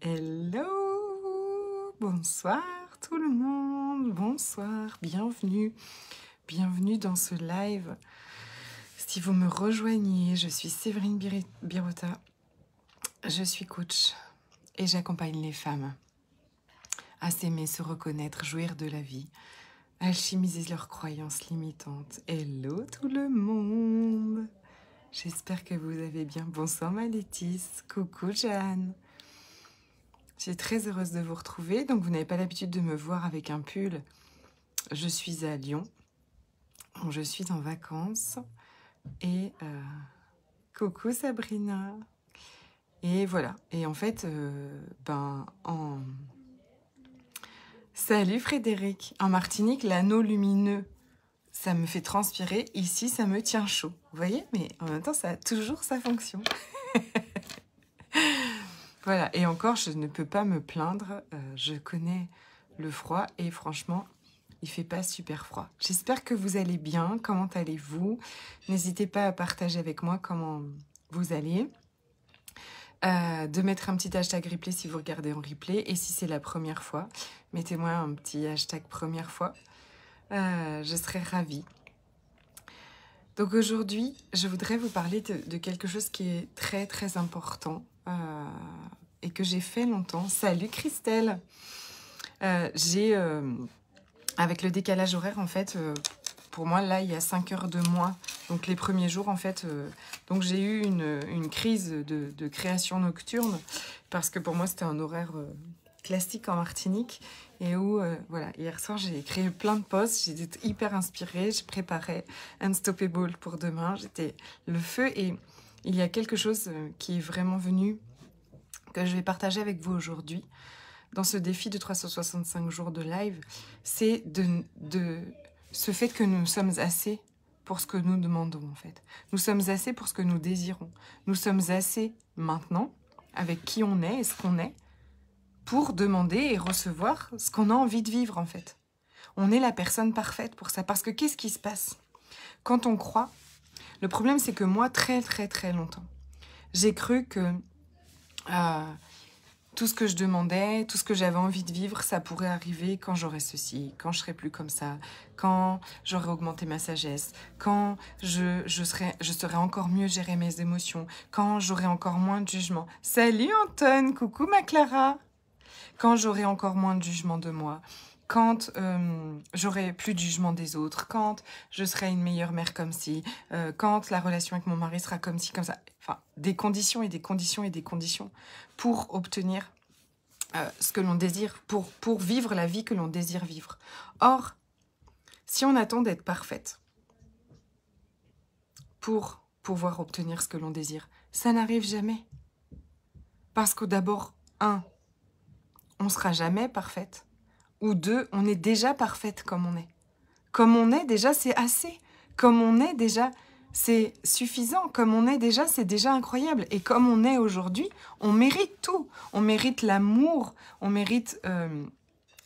Hello, bonsoir tout le monde, bonsoir, bienvenue, bienvenue dans ce live. Si vous me rejoignez, je suis Séverine Birota, je suis coach et j'accompagne les femmes à s'aimer, se reconnaître, jouir de la vie, alchimiser leurs croyances limitantes. Hello tout le monde, j'espère que vous allez bien. Bonsoir ma Laetice, coucou Jeanne. Je suis très heureuse de vous retrouver. Donc, vous n'avez pas l'habitude de me voir avec un pull. Je suis à Lyon. Je suis en vacances. Et coucou Sabrina. Et voilà. Et en fait, Salut Frédéric. En Martinique, l'anneau lumineux, ça me fait transpirer. Ici, ça me tient chaud. Vous voyez? Mais en même temps, ça a toujours sa fonction. Voilà, et encore, je ne peux pas me plaindre, je connais le froid et franchement, il fait pas super froid. J'espère que vous allez bien, comment allez-vous? N'hésitez pas à partager avec moi comment vous allez, de mettre un petit hashtag replay si vous regardez en replay, et si c'est la première fois, mettez-moi un petit hashtag première fois, je serai ravie. Donc aujourd'hui, je voudrais vous parler de quelque chose qui est très très important, et que j'ai fait longtemps. Salut Christelle. Avec le décalage horaire, en fait, pour moi, là, il y a 5 heures de moins. Donc les premiers jours, en fait, donc j'ai eu une crise de création nocturne, parce que pour moi, c'était un horaire classique en Martinique, et où, voilà, hier soir, j'ai créé plein de posts, j'étais hyper inspirée, je préparais Unstoppable pour demain, j'étais le feu, et il y a quelque chose qui est vraiment venu, que je vais partager avec vous aujourd'hui, dans ce défi de 365 jours de live, c'est de ce fait que nous sommes assez pour ce que nous demandons, en fait. Nous sommes assez pour ce que nous désirons. Nous sommes assez maintenant, avec qui on est et ce qu'on est, pour demander et recevoir ce qu'on a envie de vivre, en fait. On est la personne parfaite pour ça. Parce que qu'est-ce qui se passe? Quand on croit, le problème, c'est que moi, très très très longtemps, j'ai cru que tout ce que je demandais, tout ce que j'avais envie de vivre, ça pourrait arriver quand j'aurai ceci, quand je serai plus comme ça, quand j'aurai augmenté ma sagesse, quand je saurai encore mieux gérer mes émotions, quand j'aurai encore moins de jugement. Salut Anton, coucou ma Clara. Quand j'aurai encore moins de jugement de moi, quand j'aurai plus de jugement des autres, quand je serai une meilleure mère comme ci, quand la relation avec mon mari sera comme ci, comme ça. Enfin, des conditions et des conditions et des conditions pour obtenir ce que l'on désire, pour vivre la vie que l'on désire vivre. Or, si on attend d'être parfaite pour pouvoir obtenir ce que l'on désire, ça n'arrive jamais. Parce que d'abord, 1, on ne sera jamais parfaite. Ou 2, on est déjà parfaite comme on est. Comme on est déjà, c'est assez. Comme on est déjà, c'est suffisant. Comme on est déjà, c'est déjà incroyable. Et comme on est aujourd'hui, on mérite tout. On mérite l'amour, on mérite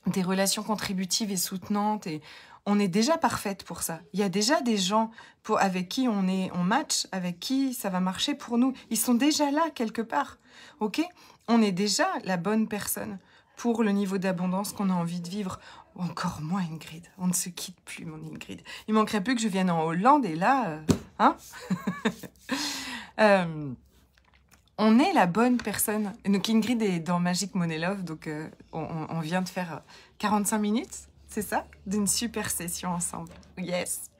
des relations contributives et soutenantes. Et on est déjà parfaite pour ça. Il y a déjà des gens avec qui on match, avec qui ça va marcher pour nous. Ils sont déjà là quelque part. Ok? On est déjà la bonne personne pour le niveau d'abondance qu'on a envie de vivre. Encore moins Ingrid, on ne se quitte plus mon Ingrid. Il manquerait plus que je vienne en Hollande et là, hein on est la bonne personne. Donc Ingrid est dans Magic Money Love, donc on vient de faire 45 minutes, c'est ça? D'une super session ensemble. Yes.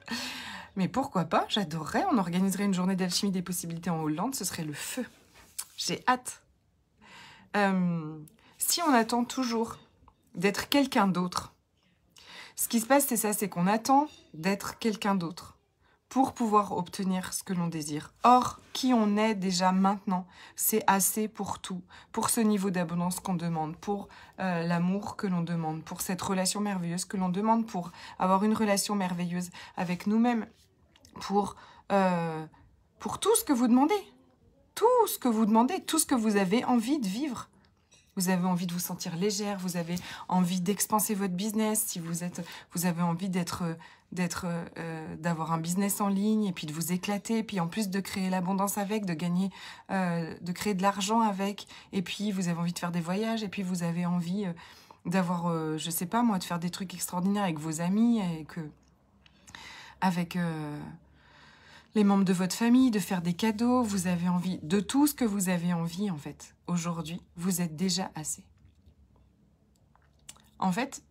Mais pourquoi pas? J'adorerais, on organiserait une journée d'alchimie des possibilités en Hollande, ce serait le feu. J'ai hâte. Si on attend toujours d'être quelqu'un d'autre, ce qui se passe, c'est ça, c'est qu'on attend d'être quelqu'un d'autre pour pouvoir obtenir ce que l'on désire. Or, qui on est déjà maintenant, c'est assez pour tout, pour ce niveau d'abondance qu'on demande, pour l'amour que l'on demande, pour cette relation merveilleuse que l'on demande, pour avoir une relation merveilleuse avec nous-mêmes, pour tout ce que vous demandez, tout ce que vous demandez, tout ce que vous avez envie de vivre. Vous avez envie de vous sentir légère, vous avez envie d'expanser votre business, si vous avez envie d'avoir un business en ligne et puis de vous éclater, et puis en plus de créer l'abondance avec, de gagner, de créer de l'argent avec, et puis vous avez envie de faire des voyages, et puis vous avez envie d'avoir, je sais pas moi, de faire des trucs extraordinaires avec vos amis, avec les membres de votre famille, de faire des cadeaux, vous avez envie de tout ce que vous avez envie en fait. Aujourd'hui, vous êtes déjà assez. En fait,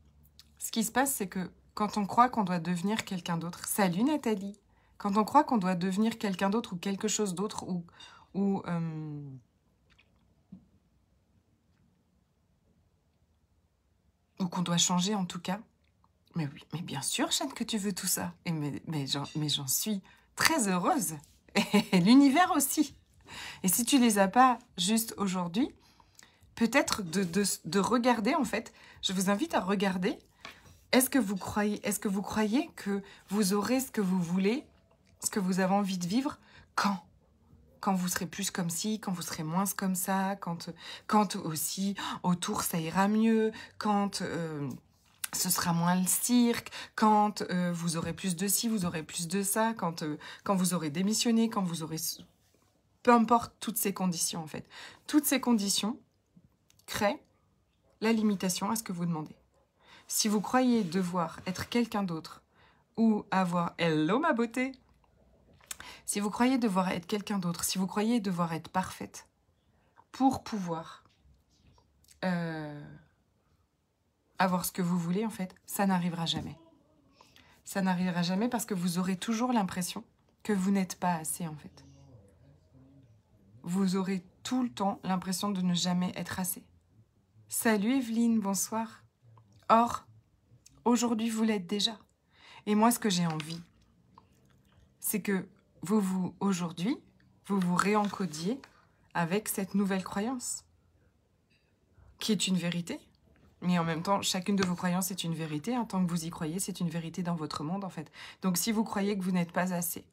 ce qui se passe, c'est que quand on croit qu'on doit devenir quelqu'un d'autre, salut Nathalie, quand on croit qu'on doit devenir quelqu'un d'autre ou quelque chose d'autre ou qu'on doit changer en tout cas, mais oui, mais bien sûr, Chane, que tu veux tout ça. Et mais j'en suis très heureuse. Et l'univers aussi. Et si tu les as pas juste aujourd'hui, peut-être de regarder, en fait, je vous invite à regarder, est-ce que vous croyez que vous aurez ce que vous voulez, ce que vous avez envie de vivre, quand vous serez plus comme ci, quand vous serez moins comme ça, quand aussi autour ça ira mieux, quand ce sera moins le cirque, quand vous aurez plus de ci, vous aurez plus de ça, quand vous aurez démissionné, quand vous aurez... Peu importe toutes ces conditions, en fait. Toutes ces conditions créent la limitation à ce que vous demandez. Si vous croyez devoir être quelqu'un d'autre ou avoir... Hello ma beauté! Si vous croyez devoir être quelqu'un d'autre, si vous croyez devoir être parfaite pour pouvoir avoir ce que vous voulez, en fait, ça n'arrivera jamais. Ça n'arrivera jamais parce que vous aurez toujours l'impression que vous n'êtes pas assez, en fait. Vous aurez tout le temps l'impression de ne jamais être assez. Salut Evelyne, bonsoir. Or, aujourd'hui, vous l'êtes déjà. Et moi, ce que j'ai envie, c'est que aujourd'hui, vous vous réencodiez avec cette nouvelle croyance, qui est une vérité. Mais en même temps, chacune de vos croyances est une vérité. Hein, tant que vous y croyez, c'est une vérité dans votre monde, en fait. Donc, si vous croyez que vous n'êtes pas assez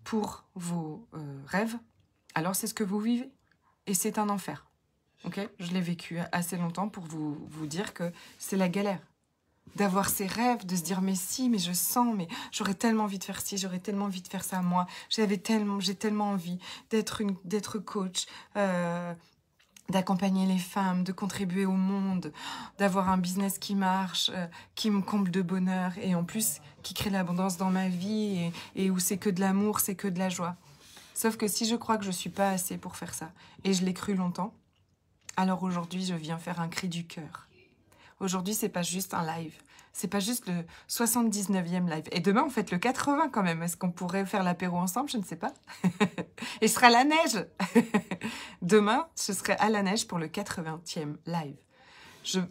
pour vos rêves, alors c'est ce que vous vivez. Et c'est un enfer. Ok ? Je l'ai vécu assez longtemps pour vous dire que c'est la galère. D'avoir ces rêves, de se dire mais si, mais je sens, mais j'aurais tellement envie de faire ci, j'aurais tellement envie de faire ça moi, j'ai tellement envie d'être coach, d'accompagner les femmes, de contribuer au monde, d'avoir un business qui marche, qui me comble de bonheur et en plus qui crée l'abondance dans ma vie et où c'est que de l'amour, c'est que de la joie. Sauf que si je crois que je suis pas assez pour faire ça, et je l'ai cru longtemps, alors aujourd'hui je viens faire un cri du cœur. Aujourd'hui, c'est pas juste un live. C'est pas juste le 79e live. Et demain, on fête le 80 quand même. Est-ce qu'on pourrait faire l'apéro ensemble? Je ne sais pas. Et ce sera la neige. Demain, ce serait à la neige pour le 80e live.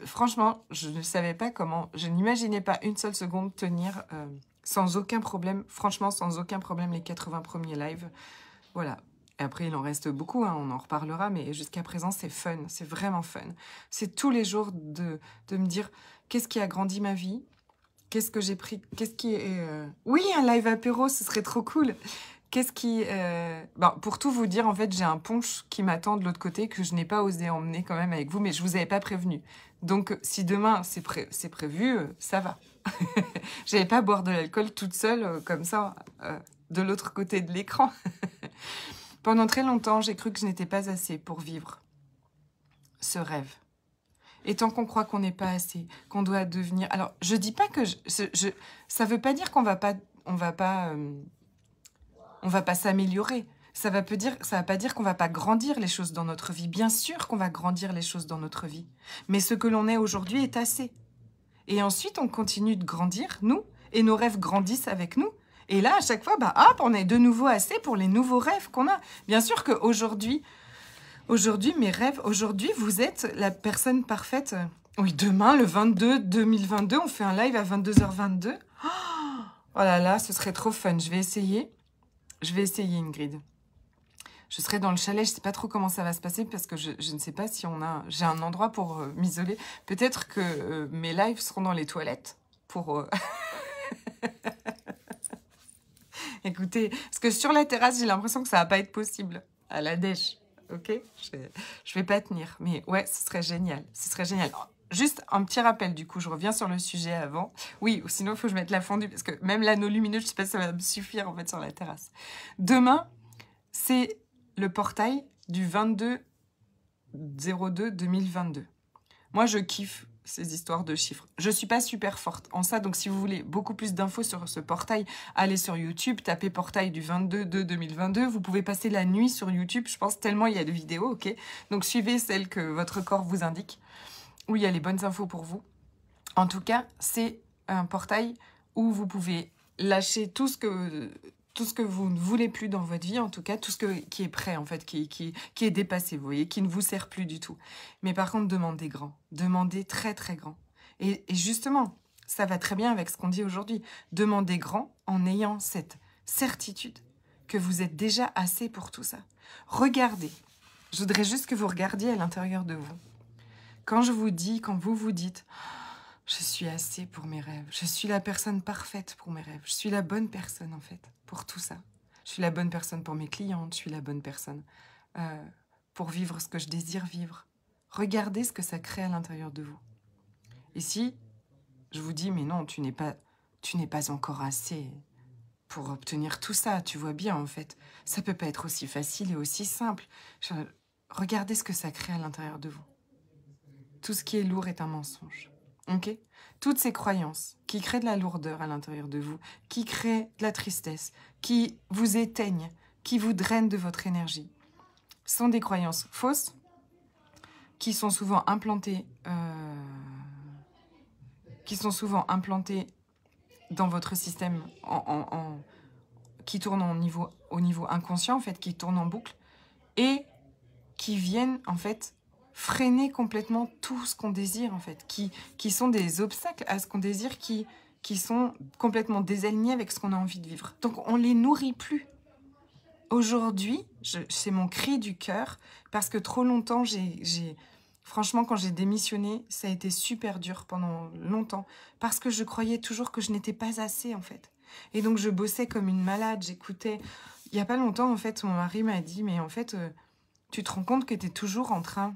Franchement, je ne savais pas comment... Je n'imaginais pas une seule seconde tenir sans aucun problème. Franchement, sans aucun problème les 80 premiers lives. Voilà. Et après, il en reste beaucoup, hein, on en reparlera, mais jusqu'à présent, c'est fun, c'est vraiment fun. C'est tous les jours de me dire, qu'est-ce qui a grandi ma vie? Qu'est-ce que j'ai pris? Qu'est-ce qui est... Oui, un live apéro, ce serait trop cool. Qu'est-ce qui... Bon, pour tout vous dire, en fait, j'ai un punch qui m'attend de l'autre côté que je n'ai pas osé emmener quand même avec vous, mais je vous avais pas prévenu. Donc, si demain, c'est prévu, ça va. J'allais pas boire de l'alcool toute seule, comme ça, de l'autre côté de l'écran. Pendant très longtemps, j'ai cru que je n'étais pas assez pour vivre ce rêve. Et tant qu'on croit qu'on n'est pas assez, qu'on doit devenir... Alors, je dis pas que... ça veut pas dire qu'on va pas s'améliorer. Ça va pas dire qu'on va pas grandir les choses dans notre vie. Bien sûr qu'on va grandir les choses dans notre vie. Mais ce que l'on est aujourd'hui est assez. Et ensuite, on continue de grandir, nous, et nos rêves grandissent avec nous. Et là, à chaque fois, bah, hop, on est de nouveau assez pour les nouveaux rêves qu'on a. Bien sûr qu'aujourd'hui, mes rêves, aujourd'hui, vous êtes la personne parfaite. Oui, demain, le 22 2022, on fait un live à 22h22. Oh là là, ce serait trop fun. Je vais essayer, Ingrid. Je serai dans le chalet, je ne sais pas trop comment ça va se passer parce que je ne sais pas si j'ai un endroit pour m'isoler. Peut-être que mes lives seront dans les toilettes pour... Écoutez, parce que sur la terrasse, j'ai l'impression que ça va pas être possible. À la dèche. ok? Je vais pas tenir, mais ouais, ce serait génial. Ce serait génial. Juste un petit rappel, du coup, je reviens sur le sujet avant. Oui, ou sinon, il faut que je mette la fondue, parce que même l'anneau lumineux, je sais pas si ça va me suffire, en fait, sur la terrasse. Demain, c'est le portail du 22/02/2022. Moi, je kiffe ces histoires de chiffres. Je suis pas super forte en ça, donc si vous voulez beaucoup plus d'infos sur ce portail, allez sur YouTube, tapez portail du 22/02/2022. Vous pouvez passer la nuit sur YouTube, je pense, tellement il y a de vidéos, ok? Donc suivez celle que votre corps vous indique, où il y a les bonnes infos pour vous. En tout cas, c'est un portail où vous pouvez lâcher tout ce que vous ne voulez plus dans votre vie, en tout cas, tout ce qui est prêt, en fait, qui est dépassé, vous voyez, qui ne vous sert plus du tout. Mais par contre, demandez grand, demandez très très grand. Et justement, ça va très bien avec ce qu'on dit aujourd'hui. Demandez grand en ayant cette certitude que vous êtes déjà assez pour tout ça. Regardez, je voudrais juste que vous regardiez à l'intérieur de vous. Quand vous vous dites... Je suis assez pour mes rêves. Je suis la personne parfaite pour mes rêves. Je suis la bonne personne, en fait, pour tout ça. Je suis la bonne personne pour mes clientes. Je suis la bonne personne pour vivre ce que je désire vivre. Regardez ce que ça crée à l'intérieur de vous. Et si je vous dis, mais non, tu n'es pas encore assez pour obtenir tout ça, tu vois bien, en fait. Ça peut pas être aussi facile et aussi simple. Regardez ce que ça crée à l'intérieur de vous. Tout ce qui est lourd est un mensonge. Ok? Toutes ces croyances qui créent de la lourdeur à l'intérieur de vous, qui créent de la tristesse, qui vous éteignent, qui vous drainent de votre énergie, sont des croyances fausses qui sont souvent implantées, dans votre système, qui tournent au niveau inconscient, en fait, qui tournent en boucle, et qui viennent, en fait, freiner complètement tout ce qu'on désire, en fait, qui sont des obstacles à ce qu'on désire, qui sont complètement désalignés avec ce qu'on a envie de vivre. Donc, on ne les nourrit plus. Aujourd'hui, c'est mon cri du cœur, parce que trop longtemps, franchement, quand j'ai démissionné, ça a été super dur pendant longtemps, parce que je croyais toujours que je n'étais pas assez, en fait. Et donc, je bossais comme une malade, j'écoutais... Il n'y a pas longtemps, en fait, mon mari m'a dit, mais en fait, tu te rends compte que tu es toujours en train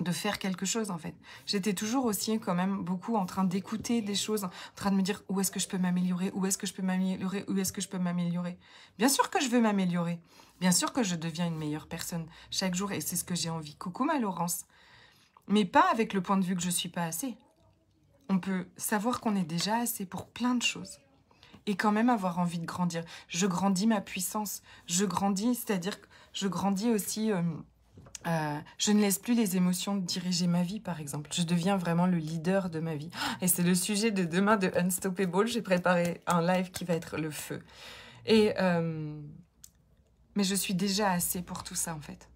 de faire quelque chose, en fait. J'étais toujours aussi quand même beaucoup en train d'écouter des choses, en train de me dire où est-ce que je peux m'améliorer, où est-ce que je peux m'améliorer, où est-ce que je peux m'améliorer. Bien sûr que je veux m'améliorer. Bien sûr que je deviens une meilleure personne chaque jour et c'est ce que j'ai envie. Coucou ma Laurence. Mais pas avec le point de vue que je suis pas assez. On peut savoir qu'on est déjà assez pour plein de choses et quand même avoir envie de grandir. Je grandis ma puissance. Je grandis, c'est-à-dire que je grandis aussi... je ne laisse plus les émotions diriger ma vie, par exemple. Je deviens vraiment le leader de ma vie. Et c'est le sujet de demain de Unstoppable. J'ai préparé un live qui va être le feu. Mais je suis déjà assez pour tout ça, en fait.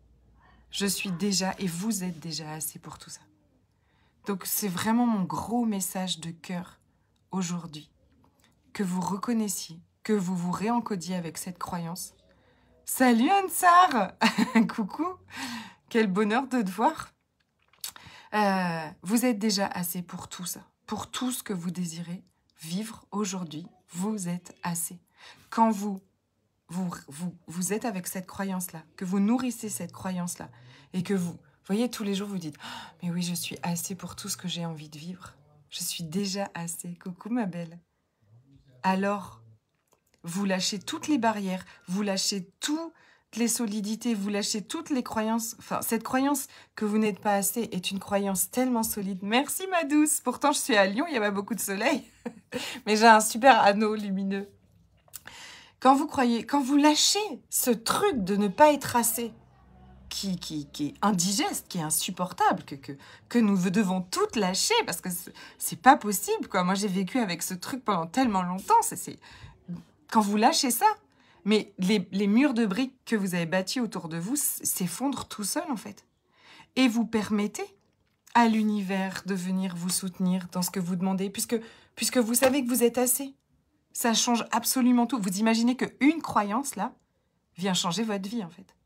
Je suis déjà, et vous êtes déjà assez pour tout ça. Donc c'est vraiment mon gros message de cœur aujourd'hui. Que vous reconnaissiez, que vous vous réencodiez avec cette croyance. Salut Ansar. Coucou. Quel bonheur de te voir. Vous êtes déjà assez pour tout ça. Pour tout ce que vous désirez vivre aujourd'hui, vous êtes assez. Quand vous êtes avec cette croyance-là, que vous nourrissez cette croyance-là, et que vous voyez, tous les jours, vous dites oh, « Mais oui, je suis assez pour tout ce que j'ai envie de vivre. Je suis déjà assez. Coucou ma belle. » Alors, vous lâchez toutes les barrières, vous lâchez toutes les solidités, vous lâchez toutes les croyances. Enfin, cette croyance que vous n'êtes pas assez est une croyance tellement solide. Merci ma douce. Pourtant, je suis à Lyon, il n'y a pas beaucoup de soleil. Mais j'ai un super anneau lumineux. Quand vous lâchez ce truc de ne pas être assez, qui est indigeste, qui est insupportable, que nous devons toutes lâcher, parce que c'est pas possible, quoi. Moi, j'ai vécu avec ce truc pendant tellement longtemps. Quand vous lâchez ça, mais les murs de briques que vous avez bâtis autour de vous s'effondrent tout seuls, en fait. Et vous permettez à l'univers de venir vous soutenir dans ce que vous demandez, puisque vous savez que vous êtes assez. Ça change absolument tout. Vous imaginez qu'une croyance, là, vient changer votre vie, en fait.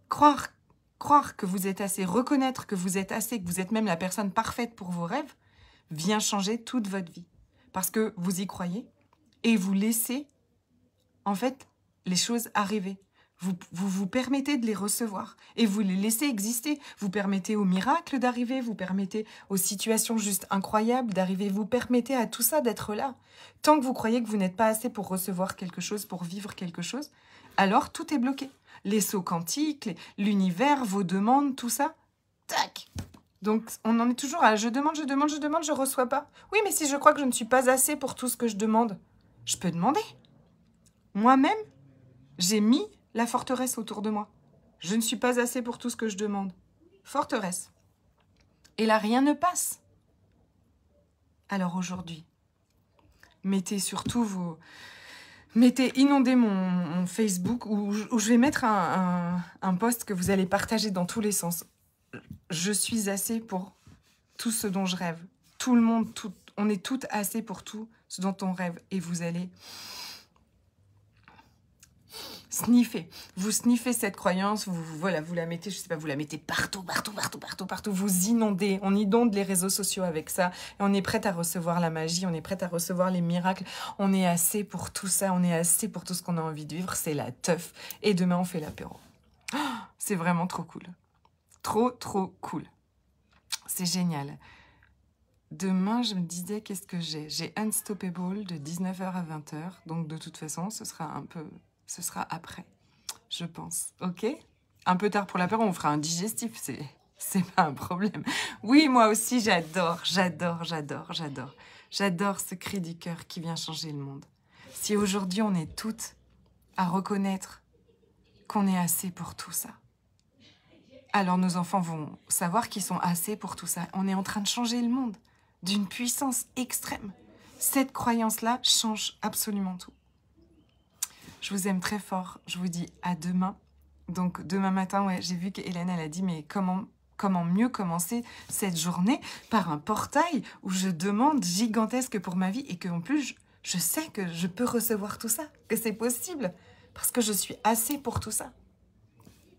Croire que vous êtes assez, reconnaître que vous êtes assez, que vous êtes même la personne parfaite pour vos rêves, vient changer toute votre vie. Parce que vous y croyez et vous laissez, en fait, les choses arriver. Vous permettez de les recevoir et vous les laissez exister. Vous permettez aux miracles d'arriver, vous permettez aux situations juste incroyables d'arriver, vous permettez à tout ça d'être là. Tant que vous croyez que vous n'êtes pas assez pour recevoir quelque chose, pour vivre quelque chose, alors tout est bloqué. Les sauts quantiques, l'univers, vos demandes, tout ça, tac. Donc on en est toujours à je demande, je reçois pas. Oui, mais si je crois que je ne suis pas assez pour tout ce que je demande, je peux demander. Moi-même, j'ai mis la forteresse autour de moi. Je ne suis pas assez pour tout ce que je demande. Forteresse. Et là, rien ne passe. Alors aujourd'hui, mettez surtout vos... inondez mon Facebook où je vais mettre un post que vous allez partager dans tous les sens. Je suis assez pour tout ce dont je rêve. Tout le monde, on est toutes assez pour tout ce dont on rêve. Et vous allez... sniffer. Vous sniffez cette croyance, voilà, vous la mettez, je sais pas, vous la mettez partout. Vous inondez, on inonde les réseaux sociaux avec ça. Et on est prête à recevoir la magie, on est prête à recevoir les miracles. On est assez pour tout ça, on est assez pour tout ce qu'on a envie de vivre. C'est la teuf. Et demain, on fait l'apéro. Oh, c'est vraiment trop cool. Trop cool. C'est génial. Demain, je me disais, qu'est-ce que j'ai? J'ai Unstoppable de 19h à 20h. Donc, de toute façon, ce sera après, je pense. Ok? Un peu tard pour l'apéro, on fera un digestif, c'est pas un problème. Oui, moi aussi, j'adore ce cri du cœur qui vient changer le monde. Si aujourd'hui, on est toutes à reconnaître qu'on est assez pour tout ça, alors nos enfants vont savoir qu'ils sont assez pour tout ça. On est en train de changer le monde d'une puissance extrême. Cette croyance-là change absolument tout. Je vous aime très fort. Je vous dis à demain. Donc demain matin, ouais, j'ai vu qu'Hélène, elle a dit, mais comment mieux commencer cette journée par un portail où je demande gigantesque pour ma vie et qu'en plus, je sais que je peux recevoir tout ça, que c'est possible, parce que je suis assez pour tout ça.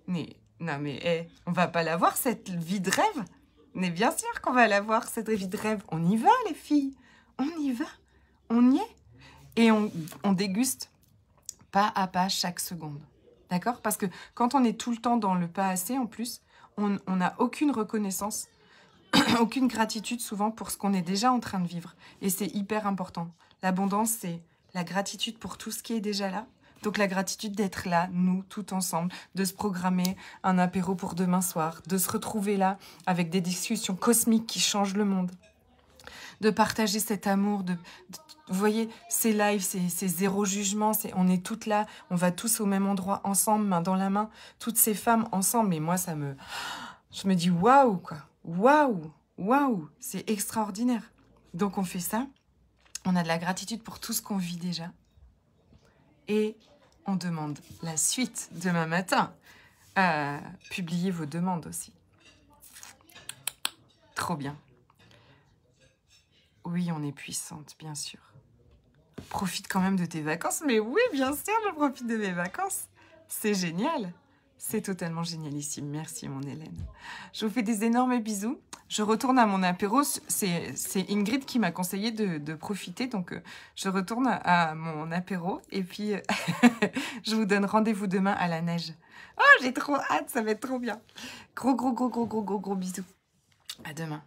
Mais, non mais, on va pas l'avoir cette vie de rêve. Mais bien sûr qu'on va l'avoir cette vie de rêve. On y va les filles, on y va, on y est. Et on déguste pas à pas chaque seconde. D'accord? Parce que quand on est tout le temps dans le pas assez, en plus, on n'a aucune reconnaissance, aucune gratitude souvent pour ce qu'on est déjà en train de vivre. Et c'est hyper important. L'abondance, c'est la gratitude pour tout ce qui est déjà là. Donc la gratitude d'être là, nous, tout ensemble, de se programmer un apéro pour demain soir, de se retrouver là avec des discussions cosmiques qui changent le monde, de partager cet amour, vous voyez, ces lives, c'est zéro jugement, on est toutes là, on va tous au même endroit ensemble, main dans la main, toutes ces femmes ensemble. Mais moi, je me dis waouh, quoi, waouh, c'est extraordinaire. Donc on fait ça, on a de la gratitude pour tout ce qu'on vit déjà. Et on demande la suite demain matin. Publiez vos demandes aussi. Trop bien. Oui, on est puissante, bien sûr. Profite quand même de tes vacances. Mais oui, bien sûr, je profite de mes vacances. C'est génial. C'est totalement génialissime. Merci, mon Hélène. Je vous fais des énormes bisous. Je retourne à mon apéro. C'est Ingrid qui m'a conseillé de profiter. Donc, je retourne à mon apéro. Et puis, je vous donne rendez-vous demain à la neige. Oh, j'ai trop hâte. Ça va être trop bien. Gros bisous. À demain.